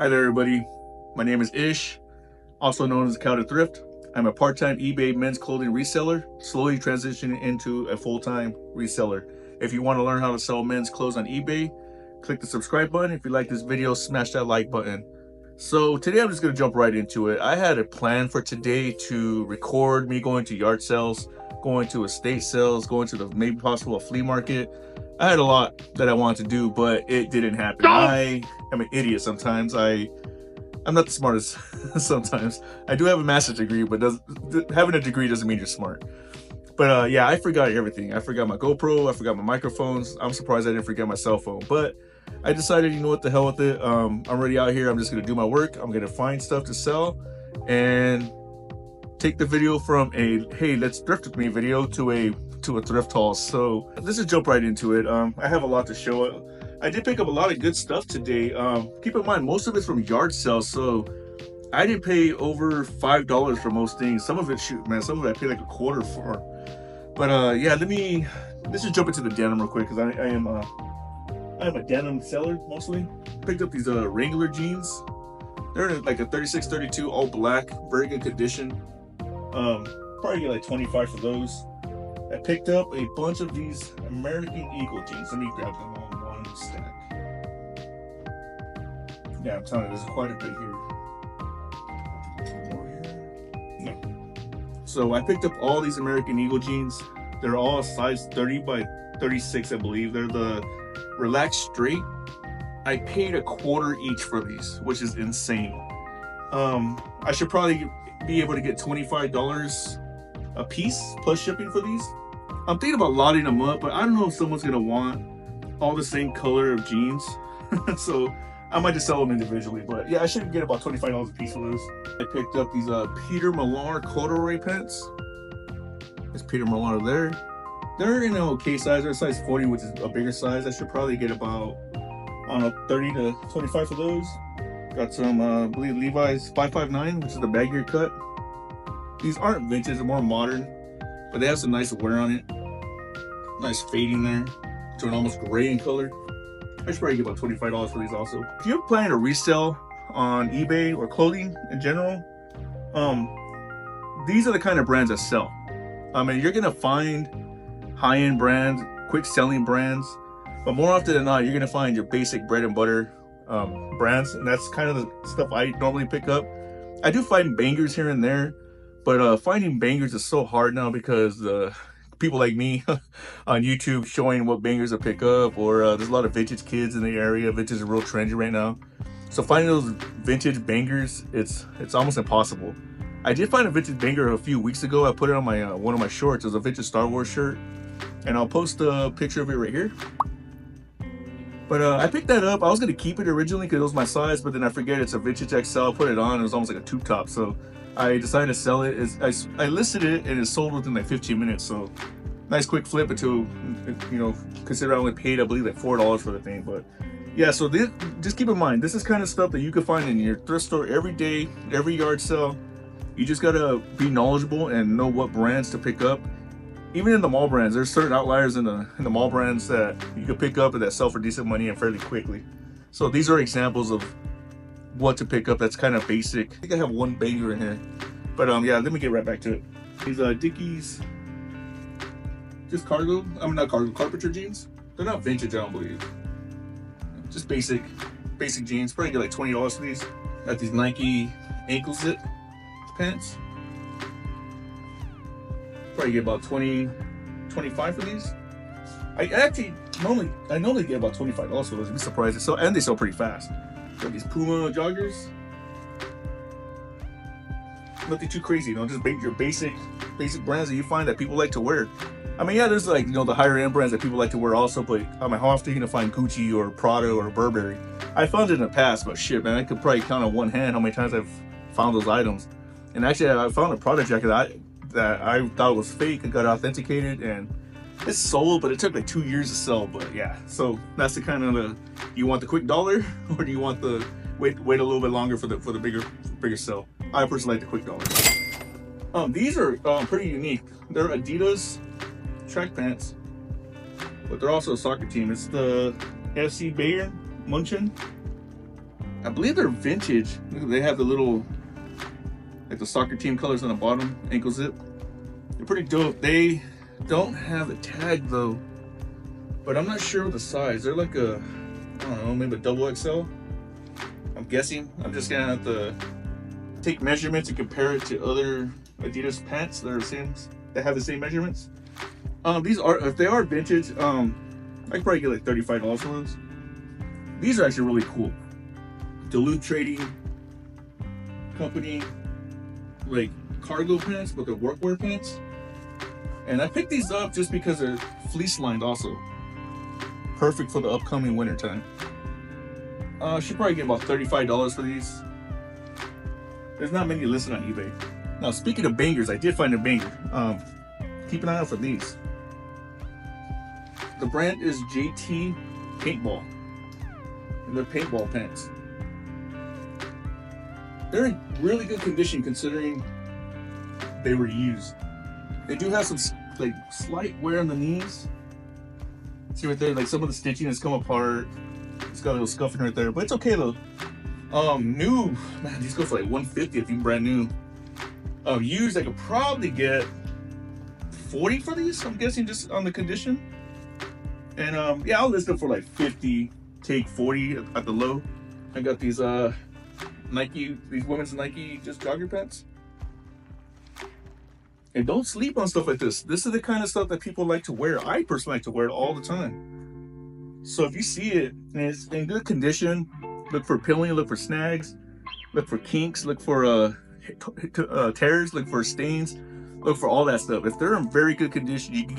Hi there, everybody. My name is Ish, also known as Cow to Thrift. I'm a part-time eBay men's clothing reseller, slowly transitioning into a full-time reseller. If you want to learn how to sell men's clothes on eBay, click the subscribe button. If you like this video, smash that like button. So today I'm just going to jump right into it. I had a plan for today to record me going to yard sales, going to estate sales, going to the maybe possible a flea market. I had a lot that I wanted to do, but it didn't happen. I am an idiot sometimes. I'm not the smartest sometimes. I do have a master's degree, but having a degree doesn't mean you're smart. But yeah, I forgot everything. I forgot my GoPro, I forgot my microphones. I'm surprised I didn't forget my cell phone, but I decided, you know what, the hell with it. I'm already out here. I'm just gonna do my work. I'm gonna find stuff to sell and take the video from a hey, let's thrift with me video to a thrift haul. So let's just jump right into it. I have a lot to show. I did pick up a lot of good stuff today. Keep in mind, most of it's from yard sales, so I didn't pay over $5 for most things. Some of it, shoot, man, some of it I paid like a quarter for. But yeah, let's just jump into the denim real quick, because I am a denim seller mostly. Picked up these Wrangler jeans. They're like a 36, 32, all black, very good condition. Probably get like 25 for those. I picked up a bunch of these American Eagle jeans. Let me grab them all in one stack. Yeah, I'm telling you, there's quite a bit here. More here. No. So I picked up all these American Eagle jeans. They're all size 30 by 36, I believe. They're the relaxed straight. I paid a quarter each for these, which is insane. I should probably be able to get $25 a piece plus shipping for these. I'm thinking about lotting them up, but I don't know if someone's gonna want all the same color of jeans. So I might just sell them individually, but yeah, I should get about $25 a piece for those. I picked up these Peter Millar corduroy pants. There's Peter Millar there. They're in an okay size. They're size 40, which is a bigger size. I should probably get about, I don't know, 30 to 25 for those. Got some, I believe Levi's 559, which is the baggier cut. These aren't vintage, they're more modern, but they have some nice wear on it. Nice fading there to an almost gray in color. I should probably get about $25 for these also. If you're planning to resell on eBay or clothing in general, these are the kind of brands that sell. I mean, you're gonna find high-end brands, quick selling brands, but more often than not, you're gonna find your basic bread and butter brands, and that's kind of the stuff I normally pick up. I do find bangers here and there, but finding bangers is so hard now because people like me on YouTube showing what bangers to pick up, or there's a lot of vintage kids in the area. Vintage is real trendy right now, so finding those vintage bangers, it's almost impossible. I did find a vintage banger a few weeks ago. I put it on my one of my shorts. It was a vintage Star Wars shirt, and I'll post a picture of it right here. But I picked that up. I was gonna keep it originally because it was my size, but then I forget it's a vintage XL. I put it on, it was almost like a tube top, so I decided to sell it. I listed it and it sold within like 15 minutes, so nice quick flip until, you know, consider I only paid, I believe, like $4 for the thing. But yeah, so this, just keep in mind, this is kind of stuff that you can find in your thrift store every day, every yard sale. You just gotta be knowledgeable and know what brands to pick up. Even in the mall brands, there's certain outliers in the mall brands that you can pick up and that sell for decent money and fairly quickly. So these are examples of what to pick up that's kind of basic. I think I have one banger in here, but yeah, let me get right back to it. These Dickies, just cargo, not cargo, carpenter jeans. They're not vintage, I don't believe. Just basic jeans. Probably get like $20 for these. Got these Nike ankle zip pants. Probably get about 25 for these. I normally get about $25 for those. I'd be surprised. And they sell pretty fast. Got these Puma joggers. Nothing too crazy, you know, just your basic brands that you find that people like to wear. I mean, yeah, there's like, you know, the higher end brands that people like to wear also, but I mean, how often are you gonna find Gucci or Prada or Burberry? I found it in the past, but shit, man, I could probably count on one hand how many times I've found those items. And actually, I found a Prada jacket that I thought was fake and got authenticated, and it's sold, but it took like 2 years to sell. But yeah, so that's the kind of you want the quick dollar, or do you want the wait a little bit longer for the bigger sell? I personally like the quick dollar. These are pretty unique. They're Adidas track pants, but they're also a soccer team. It's the FC Bayern Munchen. I believe they're vintage. They have the little, like the soccer team colors on the bottom, ankle zip. They're pretty dope. They don't have a tag though, but I'm not sure of the size. They're like a, I don't know, maybe a double XL. I'm guessing. I'm just gonna have to take measurements and compare it to other Adidas pants that are same, that have the same measurements. These are, if they are vintage, I could probably get like $35 for those. These are actually really cool. Duluth Trading Company, like cargo pants, but they're workwear pants. And I picked these up just because they're fleece lined also. Perfect for the upcoming winter time. Should probably get about $35 for these. There's not many listed on eBay. Now, speaking of bangers, I did find a banger. Keep an eye out for these. The brand is JT Paintball. And they're paintball pants. They're in really good condition considering they were used. They do have some like slight wear on the knees. See right there, like some of the stitching has come apart. It's got a little scuffing right there, but it's okay though. New, man, these go for like $150 if you're brand new. Used, I could probably get $40 for these, I'm guessing, just on the condition. And yeah, I'll list them for like $50, take $40 at the low. I got these Nike, these women's Nike just jogger pants. And don't sleep on stuff like this. This is the kind of stuff that people like to wear. I personally like to wear it all the time. So if you see it and it's in good condition, look for pilling, look for snags, look for kinks, look for tears, look for stains, look for all that stuff. If they're in very good condition, you could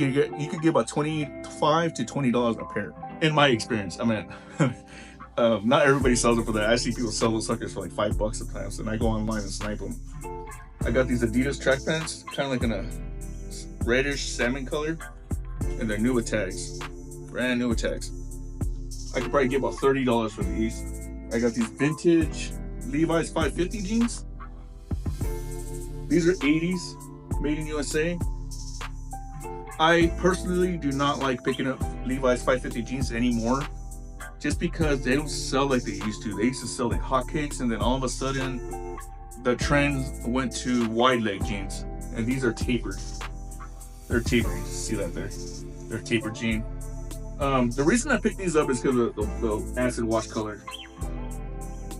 get about $25 to $20 a pair. In my experience, I mean, not everybody sells it for that. I see people sell those suckers for like $5 sometimes, and I go online and snipe them. I got these Adidas track pants, kind of like in a reddish salmon color, and they're new with tags, brand new with tags. I could probably get about $30 for these. I got these vintage Levi's 550 jeans. These are 80s, made in USA. I personally do not like picking up Levi's 550 jeans anymore, just because they don't sell like they used to. They used to sell like hotcakes, and then all of a sudden, the trend went to wide leg jeans, and these are tapered. They're tapered. You see that there? They're tapered jean. The reason I picked these up is because of the acid wash color.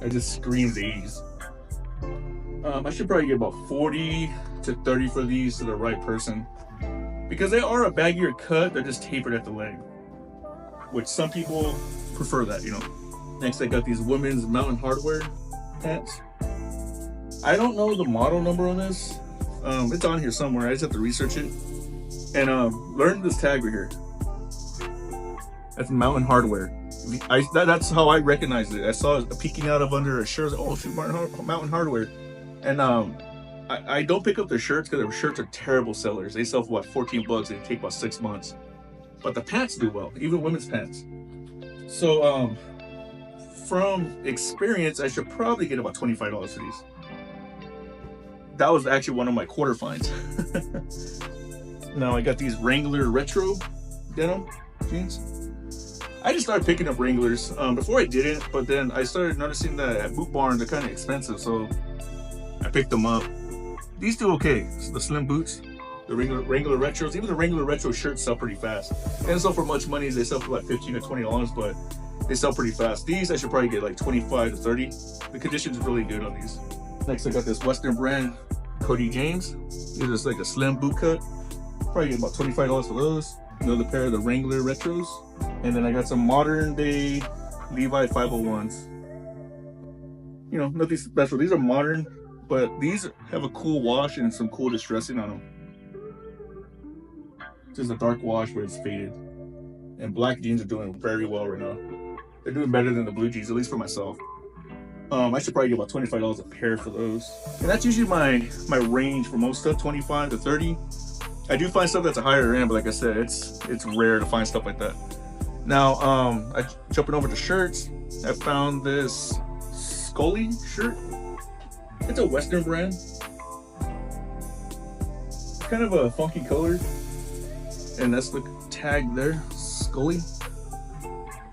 It just screams 80s. I should probably get about $40 to $30 for these to the right person, because they are a baggier cut. They're just tapered at the leg, which some people prefer that, you know. Next, I got these women's Mountain Hardwear pants. I don't know the model number on this. It's on here somewhere. I just have to research it. And learn this tag right here. That's Mountain Hardwear. That's how I recognized it. I saw it peeking out of under a shirt. Oh, shoot, Mountain Hardwear. And I don't pick up their shirts because their shirts are terrible sellers. They sell for what, $14. They take about 6 months. But the pants do well, even women's pants. So from experience, I should probably get about $25 for these. That was actually one of my quarter finds. Now I got these Wrangler retro denim jeans. I just started picking up Wranglers. Before I didn't, but then I started noticing that at Boot Barn they're kind of expensive, so I picked them up. These do okay. So the slim boots, the Wrangler retros, even the Wrangler retro shirts sell pretty fast. They don't sell for much money. They sell for like $15 to $20, but they sell pretty fast. These I should probably get like $25 to $30. The condition's really good on these. Next, I got this Western brand Cody James. These are like a slim boot cut. Probably get about $25 for those. Another pair of the Wrangler retros. And then I got some modern day Levi 501s. You know, nothing special. These are modern, but these have a cool wash and some cool distressing on them. Just a dark wash, but it's faded. And black jeans are doing very well right now. They're doing better than the blue jeans, at least for myself. I should probably get about $25 a pair for those. And that's usually my range for most stuff, $25 to $30. I do find stuff that's a higher end, but like I said, it's rare to find stuff like that. Now, jumping over to shirts, I found this Scully shirt. It's a Western brand. Kind of a funky color. And that's the tag there, Scully.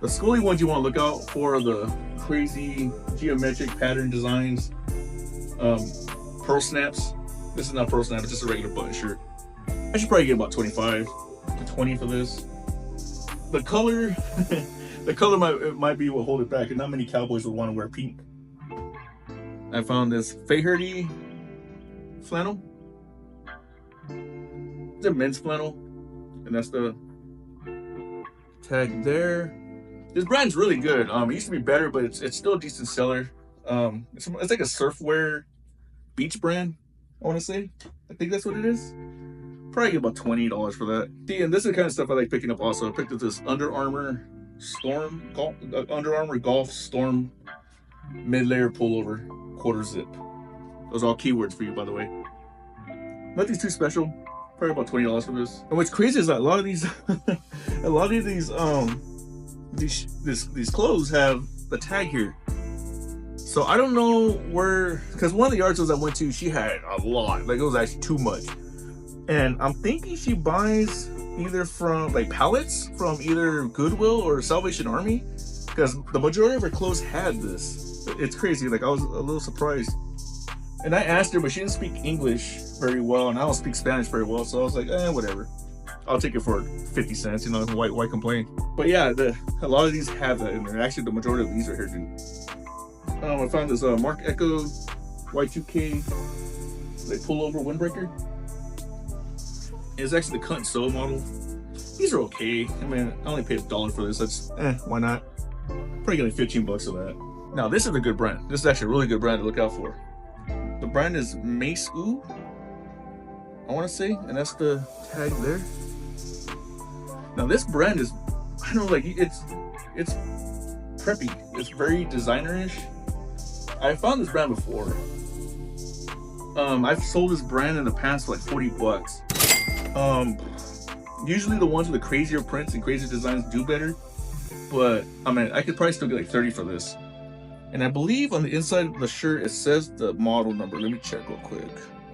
The Scully ones you want to look out for are the crazy geometric pattern designs. Pearl snaps. This is not pearl snap, it's just a regular button shirt. I should probably get about 25 to 20 for this. The color, the color might be what hold it back, and not many cowboys would want to wear pink. I found this Faherty flannel. It's a men's flannel, and that's the tag there. This brand's really good. It used to be better, but it's still a decent seller. It's like a surfwear beach brand, I want to say. I think that's what it is. Probably get about $20 for that. See, and this is the kind of stuff I like picking up also. I picked up this Under Armour Golf Storm mid-layer pullover, quarter zip. Those are all keywords for you, by the way. Nothing too special. Probably about $20 for this. And what's crazy is that a lot of these these clothes have the tag here. So I don't know where, because one of the yard sales I went to, she had a lot. Like, it was actually too much. And I'm thinking she buys either from like pallets from either Goodwill or Salvation Army, because the majority of her clothes had this. It's crazy. Like, I was a little surprised. And I asked her, but she didn't speak English very well, and I don't speak Spanish very well, so I was like, whatever. I'll take it for 50 cents, you know, why complain? But yeah, a lot of these have that in there. Actually, the majority of these are here, dude. I found this Mark Echo Y2K like pullover windbreaker. It's actually the cut and sew model. These are okay. I mean, I only paid $1 for this. That's why not? Probably getting 15 bucks for that. Now, this is a good brand. This is actually a really good brand to look out for. The brand is Mace, I want to say, and that's the tag there. Now, this brand is, I don't know, like, it's preppy. It's very designer-ish. I found this brand before. I've sold this brand in the past for like 40 bucks. Usually the ones with the crazier prints and crazier designs do better, but I mean, I could probably still get like 30 for this. And I believe on the inside of the shirt it says the model number. Let me check real quick.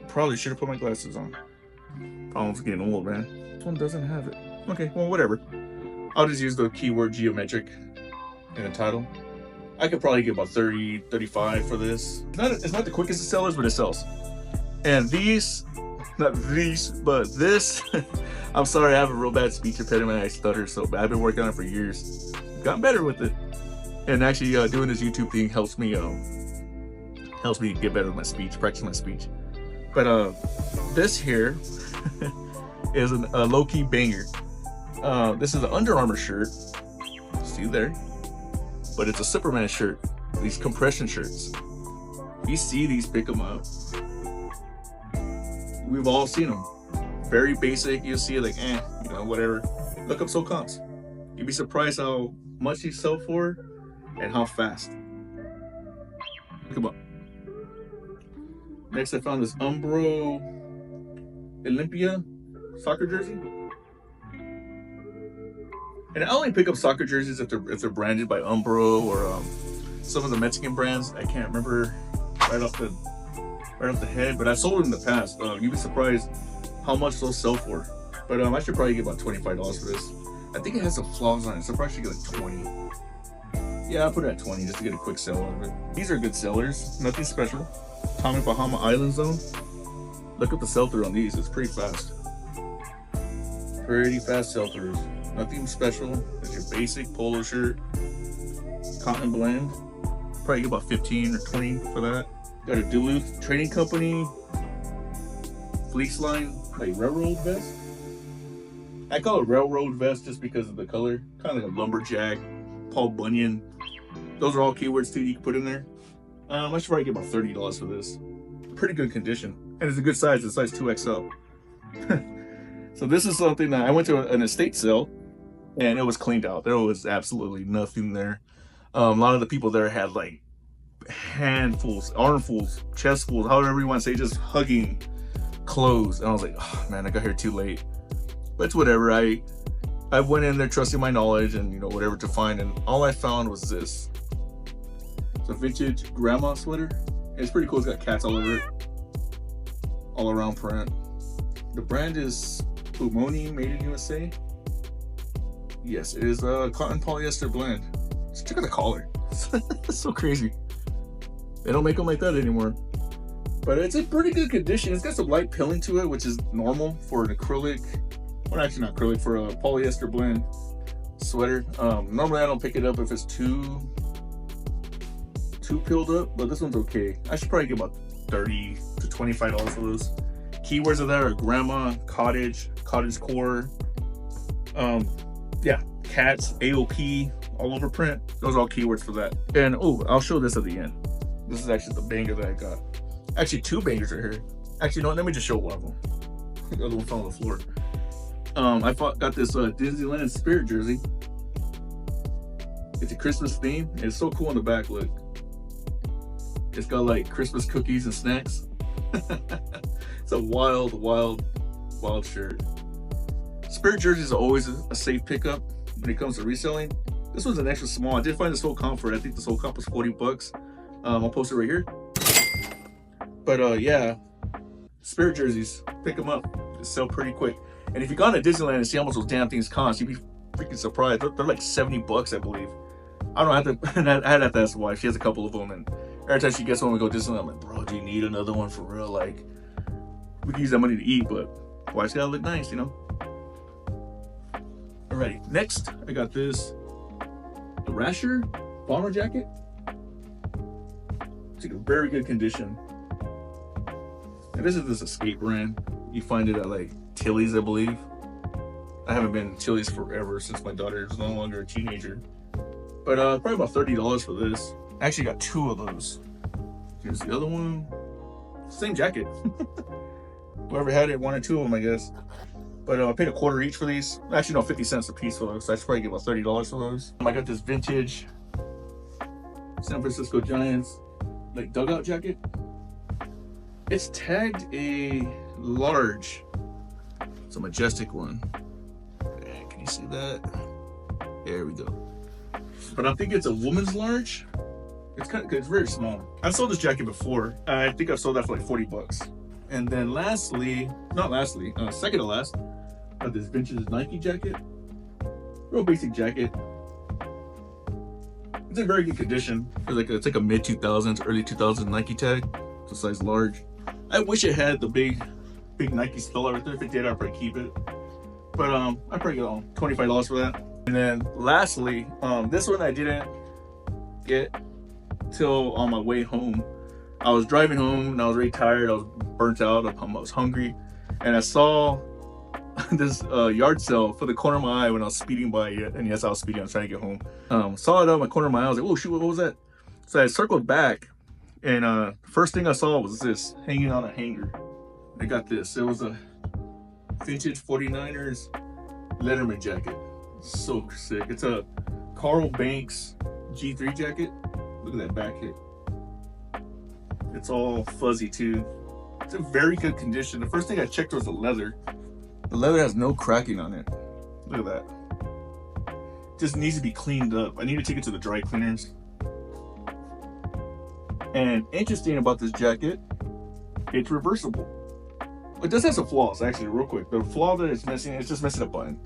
Probably should have put my glasses on. Problem's getting old, man. This one doesn't have it. Okay, well, whatever. I'll just use the keyword geometric in the title. I could probably get about 30, 35 for this. It's not the quickest of sellers, but it sells. And these, not these, but this, I'm sorry, I have a real bad speech impediment. I stutter so bad. I've been working on it for years. Gotten better with it. And actually doing this YouTube thing helps me get better with my speech, practice my speech. But this here is a low-key banger. This is an Under Armour shirt. See there? But it's a Superman shirt. These compression shirts. You see these, pick them up. We've all seen them. Very basic. You'll see it like, you know, whatever. Look up Soul Comps. You'd be surprised how much these sell for and how fast. Look them up. Next, I found this Umbro Olympia soccer jersey. And I only pick up soccer jerseys if they're branded by Umbro or some of the Mexican brands. I can't remember right off the head, but I've sold it in the past. You'd be surprised how much those sell for. But I should probably get about $25 for this. I think it has some flaws on it, so I probably should get like 20. Yeah, I'll put it at 20 just to get a quick sell out of it. These are good sellers, nothing special. Tommy Bahama Island Zone. Look at the sell-through on these, it's pretty fast. Pretty fast sell-throughs. Nothing special. It's your basic polo shirt, cotton blend. Probably get about 15 or 20 for that. Got a Duluth Trading Company fleece line, like railroad vest. I call it railroad vest just because of the color. Kind of like a lumberjack, Paul Bunyan. Those are all keywords too you can put in there. I should probably get about $30 for this. Pretty good condition. And it's a good size, it's size 2XL. So this is something that I went to an estate sale and it was cleaned out. There was absolutely nothing there. A lot of the people there had like handfuls, armfuls, chestfuls, however you want to say, just hugging clothes. And I was like, oh man, I got here too late. But it's whatever. I went in there trusting my knowledge and, you know, whatever to find, and all I found was this. It's a vintage grandma sweater. It's pretty cool. It's got cats all over it. All around print. The brand is Umoni, made in USA. Yes, it is a cotton polyester blend. Just check out the collar. It's so crazy. They don't make them like that anymore. But it's in pretty good condition. It's got some light pilling to it, which is normal for an acrylic, well, actually not acrylic, for a polyester blend sweater. Normally I don't pick it up if it's too peeled up, but this one's okay. I should probably get about $30 to $25 for those. Keywords of that are grandma, cottage core, yeah, cats, AOP, all over print. Those are all keywords for that. And oh, I'll show this at the end. This is actually the banger that I got. Actually, two bangers right here. Actually, no, let me just show one of them. The other one fell on the floor. I got this Disneyland Spirit jersey. It's a Christmas theme. And it's so cool on the back, look. It's got like Christmas cookies and snacks. It's a wild shirt. Spirit jerseys are always a safe pickup when it comes to reselling. This one's an extra small. I did find this whole comp for it. I think this whole comp was 40 bucks. I'll post it right here. But yeah, Spirit jerseys, pick them up. They sell pretty quick. And if you go to Disneyland and see how much those damn things cost, you'd be freaking surprised. They're like 70 bucks, I believe. I don't have to, I'd have to ask the wife. She has a couple of them, and every time she gets one, we go to Disneyland, I'm like, bro, do you need another one for real? Like, we can use that money to eat, but wife's gotta look nice, you know? Alrighty, next, I got this, the Rasher bomber jacket. It's in a very good condition. And this is this Escape brand. You find it at like Tilly's, I believe. I haven't been to Tilly's forever since my daughter is no longer a teenager. But probably about $30 for this. I actually got two of those. Here's the other one. Same jacket. Whoever had it wanted two of them, I guess. But I paid $1 each for these. Actually, no, 50 cents a piece for those. So I should probably get about $30 for those. I got this vintage San Francisco Giants like dugout jacket. It's tagged a large. It's a majestic one. Can you see that? There we go. But I think it's a woman's large. It's very small. I've sold this jacket before. I think I've sold that for like 40 bucks. And then second to last, got this vintage Nike jacket. Real basic jacket. It's in very good condition. It's like a mid 2000s, early 2000s Nike tag. It's a size large. I wish it had the big Nike spell right there. If it did, I'd probably keep it. But I'd probably get $25 for that. And then lastly, this one I didn't get till on my way home. I was driving home and I was really tired. I was burnt out. I was hungry, and I saw this yard sale for the corner of my eye when I was speeding by it. And yes, I was speeding. I was trying to get home. Saw it on my corner of my eye. I was like, oh shoot, what was that? So I circled back, and first thing I saw was this hanging on a hanger. I got this. It was a vintage 49ers Letterman jacket. So sick. It's a Carl Banks G3 jacket. Look at that back hit. It's all fuzzy too. It's in very good condition. The first thing I checked was the leather. The leather has no cracking on it. Look at that. Just needs to be cleaned up. I need to take it to the dry cleaners. And interesting about this jacket, it's reversible. It does have some flaws, actually, real quick. The flaw that it's missing, it's just missing a button.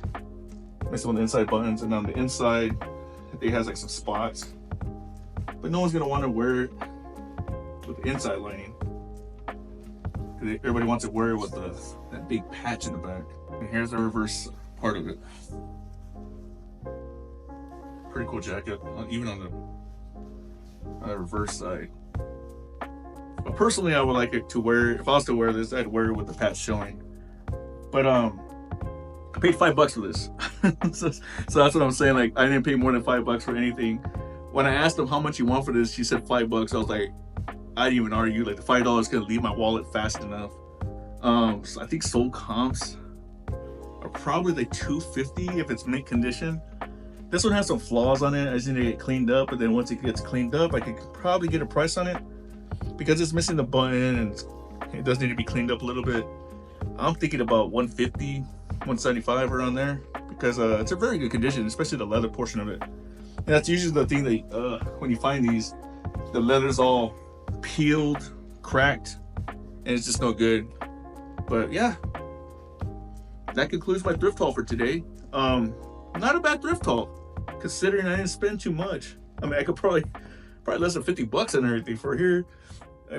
Missing one of the inside buttons, and on the inside, it has like some spots. But no one's gonna want to wear it with the inside lining. Everybody wants to wear it with that big patch in the back. And here's the reverse part of it. Pretty cool jacket, even on the reverse side. But personally, I would like it to wear, if I was to wear this, I'd wear it with the patch showing. But I paid $5 for this. so that's what I'm saying. Like, I didn't pay more than $5 for anything. When I asked them how much you want for this, she said $5. I was like, I didn't even argue. Like, the $5 couldn't leave my wallet fast enough. So I think sold comps are probably like $250 if it's mint condition. This one has some flaws on it. I just need to get cleaned up, and then once it gets cleaned up, I could probably get a price on it. Because it's missing the button and it does need to be cleaned up a little bit. I'm thinking about $150, $175 around there, because it's a very good condition, especially the leather portion of it. And that's usually the thing that when you find these, the leather's all peeled, cracked, and it's just no good. But yeah, that concludes my thrift haul for today. Not a bad thrift haul, considering I didn't spend too much. I mean, I could probably less than 50 bucks and everything for here,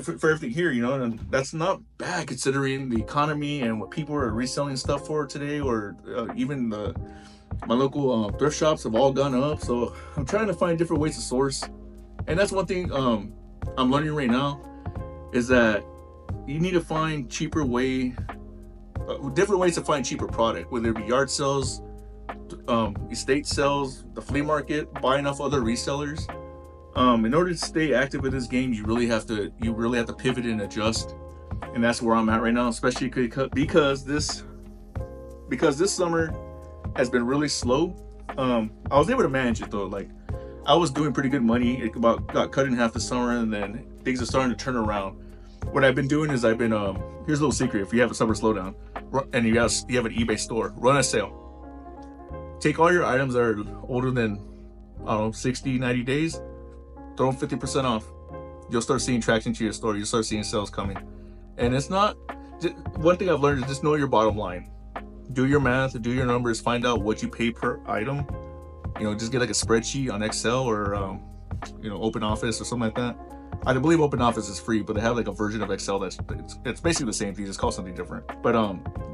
for everything here, you know, and that's not bad considering the economy and what people are reselling stuff for today, or even my local thrift shops have all gone up. So I'm trying to find different ways to source, and that's one thing I'm learning right now, is that you need to find different ways to find cheaper product, whether it be yard sales, estate sales, the flea market, buying off other resellers. In order to stay active in this game, you really have to pivot and adjust, and that's where I'm at right now. Especially because this summer has been really slow. I was able to manage it though. Like, I was doing pretty good money. It got cut in half this summer, and then things are starting to turn around. What I've been doing is here's a little secret: if you have a summer slowdown and you have an eBay store, run a sale. Take all your items that are older than, I don't know, 60, 90 days, throw them 50% off. You'll start seeing traction to your store. You'll start seeing sales coming. And it's not, one thing I've learned is just know your bottom line. Do your math, do your numbers, find out what you pay per item. You know, just get like a spreadsheet on Excel or, Open Office or something like that. I believe Open Office is free, but they have like a version of Excel it's basically the same thing, just called something different. But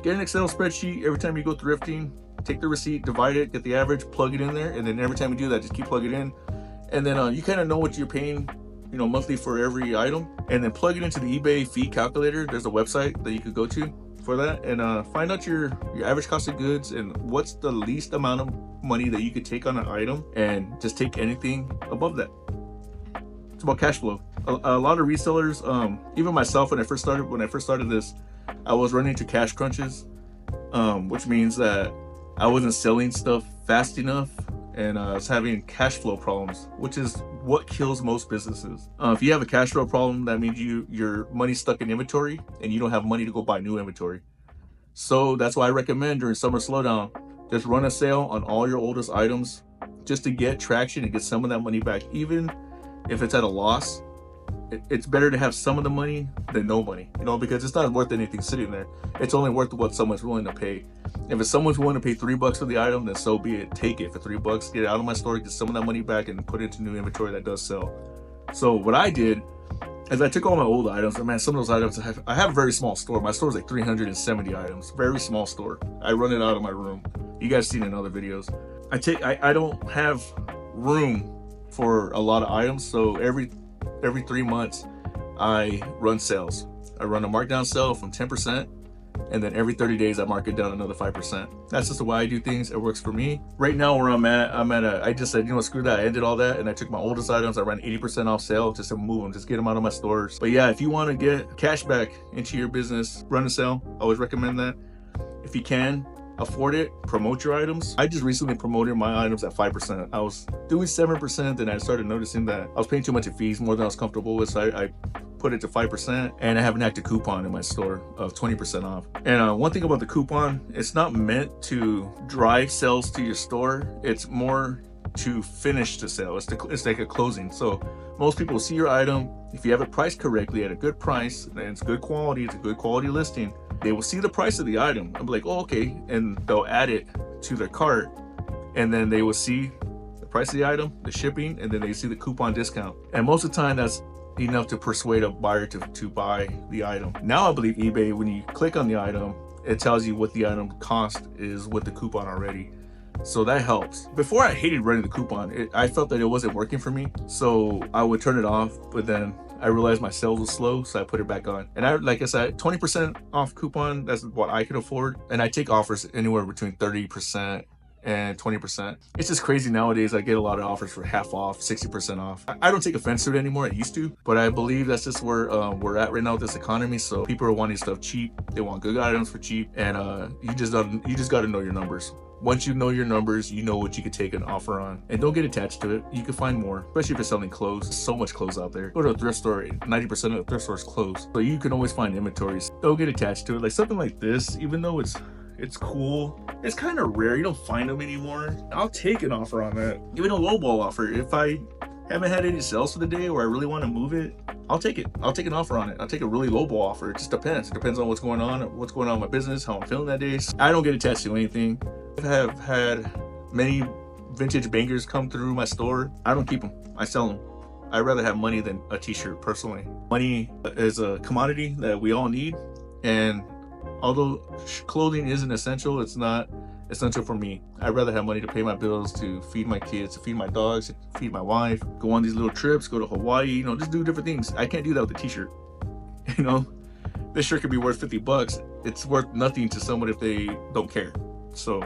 get an Excel spreadsheet every time you go thrifting. Take the receipt, divide it, get the average, plug it in there, and then every time you do that, just keep plugging it in. And then you kind of know what you're paying, monthly for every item, and then plug it into the eBay fee calculator. There's a website that you could go to for that, and find out your average cost of goods and what's the least amount of money that you could take on an item, and just take anything above that. It's about cash flow. A lot of resellers, even myself, when I first started this, I was running into cash crunches, which means that I wasn't selling stuff fast enough, and I was having cash flow problems, which is what kills most businesses. If you have a cash flow problem, that means your money's stuck in inventory and you don't have money to go buy new inventory. So that's why I recommend during summer slowdown, just run a sale on all your oldest items, just to get traction and get some of that money back. Even if it's at a loss, it's better to have some of the money than no money, because it's not worth anything sitting there. It's only worth what someone's willing to pay. If someone's willing to pay $3 for the item, then so be it. Take it for $3, get it out of my store, get some of that money back, and put it into new inventory that does sell. So what I did is I took all my old items, and man, some of those items I have a very small store. My store is like 370 items, very small store. I run it out of my room. You guys seen it in other videos. I don't have room for a lot of items, so every 3 months I run sales. I run a markdown sale from 10%, and then every 30 days I mark it down another 5%. That's just the way I do things. It works for me. Right now where I just said, screw that. I ended all that, and I took my oldest items. I ran 80% off sale just to move them, just get them out of my stores. But yeah, if you want to get cash back into your business, run a sale. I always recommend that. If you can afford it, promote your items. I just recently promoted my items at 5%. I was doing 7%, and I started noticing that I was paying too much in fees, more than I was comfortable with, so I put it to 5%, and I have an active coupon in my store of 20% off. And one thing about the coupon, it's not meant to drive sales to your store. It's more to finish the sale. It's like a closing. So most people see your item. If you have it priced correctly at a good price, and it's good quality, it's a good quality listing, they will see the price of the item and be like, oh, okay, and they'll add it to their cart, and then they will see the price of the item, the shipping, and then they see the coupon discount. And most of the time that's enough to persuade a buyer to buy the item. Now I believe eBay, when you click on the item, it tells you what the item cost is with the coupon already. So that helps. Before, I hated running the coupon. I felt that it wasn't working for me, so I would turn it off, but then I realized my sales was slow, so I put it back on. And like I said, 20% off coupon, that's what I could afford. And I take offers anywhere between 30% and 20%. It's just crazy nowadays. I get a lot of offers for half off, 60% off. I don't take offense to it anymore. I used to, but I believe that's just where we're at right now with this economy. So people are wanting stuff cheap. They want good items for cheap, and you just got to know your numbers. Once you know your numbers, you know what you could take an offer on, and don't get attached to it. You can find more, especially if you're selling clothes. There's so much clothes out there. Go to a thrift store, 90% of the thrift stores closed, so you can always find inventories. Don't get attached to it. Like something like this, even though it's cool, it's kind of rare. You don't find them anymore. I'll take an offer on that, even a lowball offer. If I haven't had any sales for the day, or I really want to move it, I'll take it. I'll take an offer on it. I'll take a really lowball offer. It just depends. It depends on what's going on in my business, how I'm feeling that day. I don't get attached to anything. I have had many vintage bangers come through my store, I don't keep them, I sell them. I'd rather have money than a t-shirt personally. Money is a commodity that we all need, and although clothing isn't essential, it's not essential for me. I'd rather have money to pay my bills, to feed my kids, to feed my dogs, to feed my wife, go on these little trips, go to Hawaii, you know, just do different things. I can't do that with a t-shirt. You know, this shirt could be worth 50 bucks. It's worth nothing to someone if they don't care. So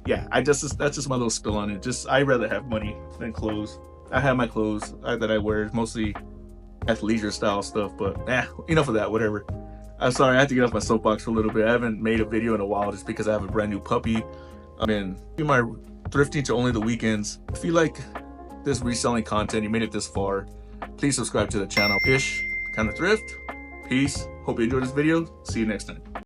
yeah, that's just my little spill on it. I'd rather have money than clothes. I have my clothes that I wear, mostly athleisure style stuff, but enough of that, whatever. I'm sorry, I have to get off my soapbox for a little bit. I haven't made a video in a while just because I have a brand new puppy. I've been doing my thrifting to only the weekends. If you like this reselling content, you made it this far, please subscribe to the channel. Ish Kind of Thrift. Peace. Hope you enjoyed this video. See you next time.